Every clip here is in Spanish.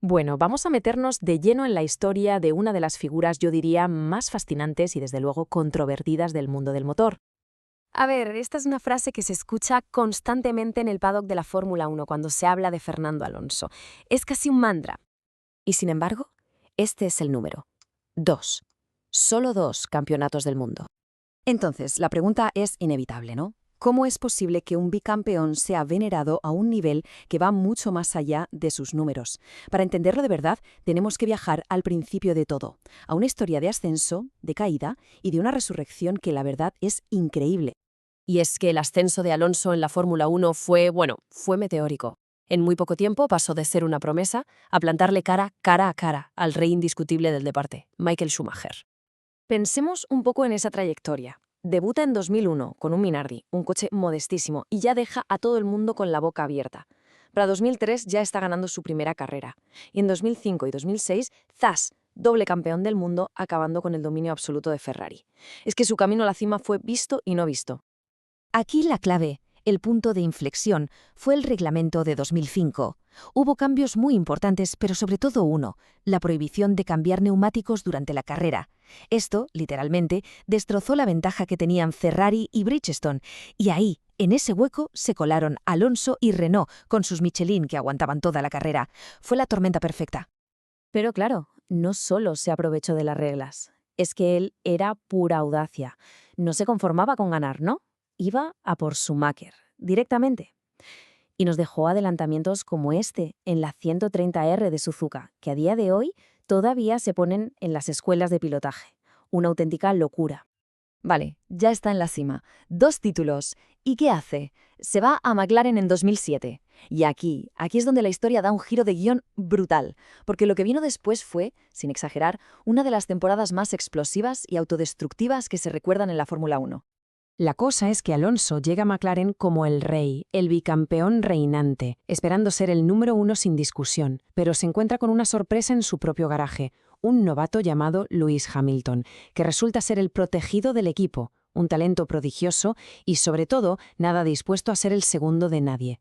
Bueno, vamos a meternos de lleno en la historia de una de las figuras, yo diría, más fascinantes y desde luego controvertidas del mundo del motor. A ver, esta es una frase que se escucha constantemente en el paddock de la Fórmula 1 cuando se habla de Fernando Alonso. Es casi un mantra. Y sin embargo, este es el número. 2. Solo 2 campeonatos del mundo. Entonces, la pregunta es inevitable, ¿no? ¿Cómo es posible que un bicampeón sea venerado a un nivel que va mucho más allá de sus números? Para entenderlo de verdad, tenemos que viajar al principio de todo, a una historia de ascenso, de caída y de una resurrección que la verdad es increíble. Y es que el ascenso de Alonso en la Fórmula 1 fue meteórico. En muy poco tiempo pasó de ser una promesa a plantarle cara a cara al rey indiscutible del deporte, Michael Schumacher. Pensemos un poco en esa trayectoria. Debuta en 2001 con un Minardi, un coche modestísimo, y ya deja a todo el mundo con la boca abierta. Para 2003 ya está ganando su primera carrera. Y en 2005 y 2006, ¡zas!, doble campeón del mundo, acabando con el dominio absoluto de Ferrari. Es que su camino a la cima fue visto y no visto. Aquí la clave, el punto de inflexión, fue el reglamento de 2005. Hubo cambios muy importantes, pero sobre todo uno, la prohibición de cambiar neumáticos durante la carrera. Esto, literalmente, destrozó la ventaja que tenían Ferrari y Bridgestone, y ahí, en ese hueco, se colaron Alonso y Renault con sus Michelin que aguantaban toda la carrera. Fue la tormenta perfecta. Pero claro, no solo se aprovechó de las reglas. Es que él era pura audacia. No se conformaba con ganar, ¿no? Iba a por Schumacher, directamente. Y nos dejó adelantamientos como este en la 130R de Suzuka, que a día de hoy todavía se ponen en las escuelas de pilotaje. Una auténtica locura. Vale, ya está en la cima. 2 títulos. ¿Y qué hace? Se va a McLaren en 2007. Y aquí es donde la historia da un giro de guión brutal, porque lo que vino después fue, sin exagerar, una de las temporadas más explosivas y autodestructivas que se recuerdan en la Fórmula 1. La cosa es que Alonso llega a McLaren como el rey, el bicampeón reinante, esperando ser el número 1 sin discusión, pero se encuentra con una sorpresa en su propio garaje, un novato llamado Lewis Hamilton, que resulta ser el protegido del equipo, un talento prodigioso y, sobre todo, nada dispuesto a ser el segundo de nadie.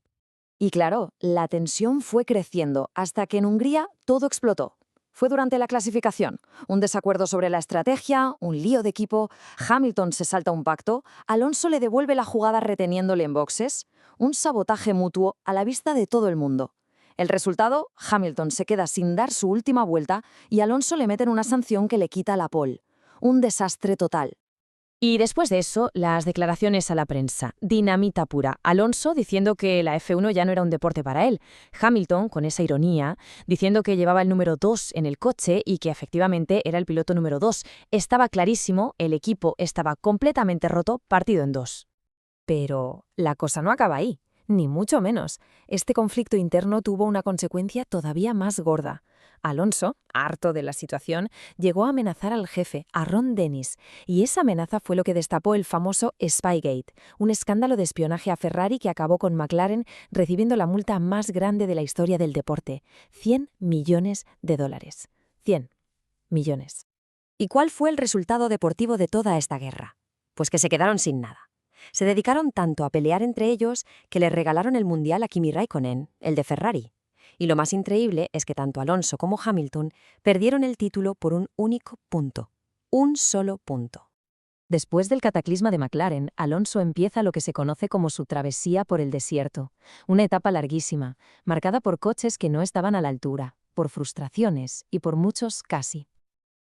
Y claro, la tensión fue creciendo hasta que en Hungría todo explotó. Fue durante la clasificación. Un desacuerdo sobre la estrategia, un lío de equipo, Hamilton se salta un pacto, Alonso le devuelve la jugada reteniéndole en boxes, un sabotaje mutuo a la vista de todo el mundo. El resultado, Hamilton se queda sin dar su última vuelta y Alonso le meten una sanción que le quita la pole. Un desastre total. Y después de eso, las declaraciones a la prensa. Dinamita pura. Alonso diciendo que la F1 ya no era un deporte para él. Hamilton, con esa ironía, diciendo que llevaba el número 2 en el coche y que efectivamente era el piloto número 2. Estaba clarísimo, el equipo estaba completamente roto, partido en dos. Pero la cosa no acaba ahí, ni mucho menos. Este conflicto interno tuvo una consecuencia todavía más gorda. Alonso, harto de la situación, llegó a amenazar al jefe, a Ron Dennis, y esa amenaza fue lo que destapó el famoso Spygate, un escándalo de espionaje a Ferrari que acabó con McLaren recibiendo la multa más grande de la historia del deporte, $100 millones. 100 millones. ¿Y cuál fue el resultado deportivo de toda esta guerra? Pues que se quedaron sin nada. Se dedicaron tanto a pelear entre ellos que le regalaron el Mundial a Kimi Raikkonen, el de Ferrari. Y lo más increíble es que tanto Alonso como Hamilton perdieron el título por un único punto. Un solo punto. Después del cataclisma de McLaren, Alonso empieza lo que se conoce como su travesía por el desierto, una etapa larguísima, marcada por coches que no estaban a la altura, por frustraciones y por muchos casi.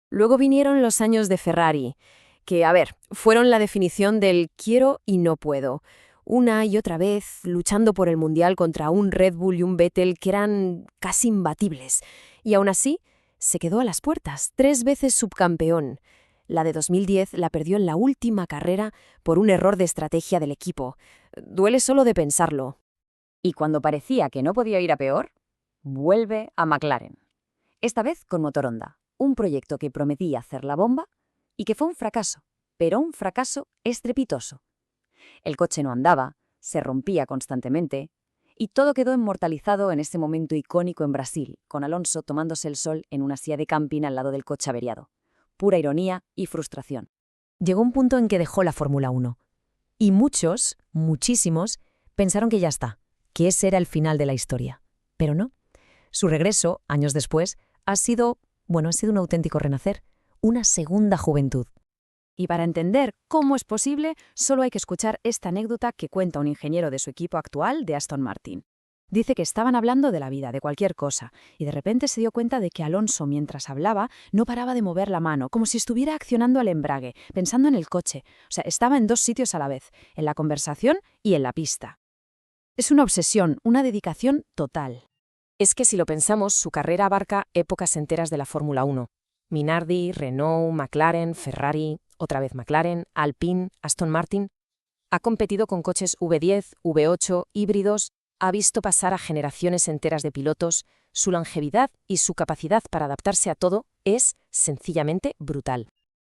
Luego vinieron los años de Ferrari, que, fueron la definición del quiero y no puedo. Una y otra vez luchando por el Mundial contra un Red Bull y un Vettel que eran casi imbatibles. Y aún así, se quedó a las puertas, 3 veces subcampeón. La de 2010 la perdió en la última carrera por un error de estrategia del equipo. Duele solo de pensarlo. Y cuando parecía que no podía ir a peor, vuelve a McLaren. Esta vez con motor Honda, un proyecto que prometía hacer la bomba y que fue un fracaso, pero un fracaso estrepitoso. El coche no andaba, se rompía constantemente y todo quedó inmortalizado en ese momento icónico en Brasil, con Alonso tomándose el sol en una silla de camping al lado del coche averiado. Pura ironía y frustración. Llegó un punto en que dejó la Fórmula 1. Y muchos, muchísimos, pensaron que ya está, que ese era el final de la historia. Pero no. Su regreso, años después, ha sido un auténtico renacer, una segunda juventud. Y para entender cómo es posible, solo hay que escuchar esta anécdota que cuenta un ingeniero de su equipo actual de Aston Martin. Dice que estaban hablando de la vida, de cualquier cosa, y de repente se dio cuenta de que Alonso, mientras hablaba, no paraba de mover la mano, como si estuviera accionando el embrague, pensando en el coche. O sea, estaba en dos sitios a la vez, en la conversación y en la pista. Es una obsesión, una dedicación total. Es que si lo pensamos, su carrera abarca épocas enteras de la Fórmula 1. Minardi, Renault, McLaren, Ferrari, otra vez McLaren, Alpine, Aston Martin. Ha competido con coches V10, V8, híbridos, ha visto pasar a generaciones enteras de pilotos. Su longevidad y su capacidad para adaptarse a todo es sencillamente brutal.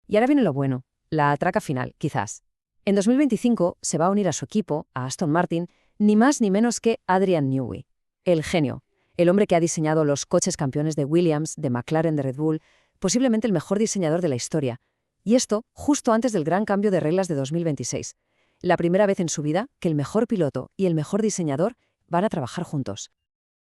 Y ahora viene lo bueno, la traca final, quizás. En 2025 se va a unir a su equipo, a Aston Martin, ni más ni menos que Adrian Newey, el genio, el hombre que ha diseñado los coches campeones de Williams, de McLaren, de Red Bull, posiblemente el mejor diseñador de la historia. Y esto justo antes del gran cambio de reglas de 2026. La primera vez en su vida que el mejor piloto y el mejor diseñador van a trabajar juntos.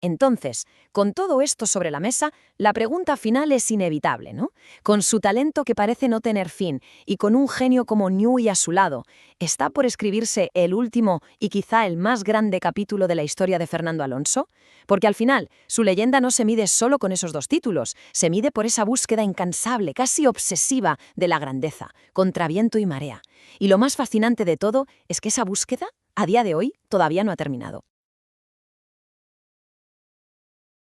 Entonces, con todo esto sobre la mesa, la pregunta final es inevitable, ¿no? Con su talento que parece no tener fin y con un genio como Newey a su lado, ¿está por escribirse el último y quizá el más grande capítulo de la historia de Fernando Alonso? Porque al final, su leyenda no se mide solo con esos dos títulos, se mide por esa búsqueda incansable, casi obsesiva, de la grandeza, contra viento y marea. Y lo más fascinante de todo es que esa búsqueda, a día de hoy, todavía no ha terminado.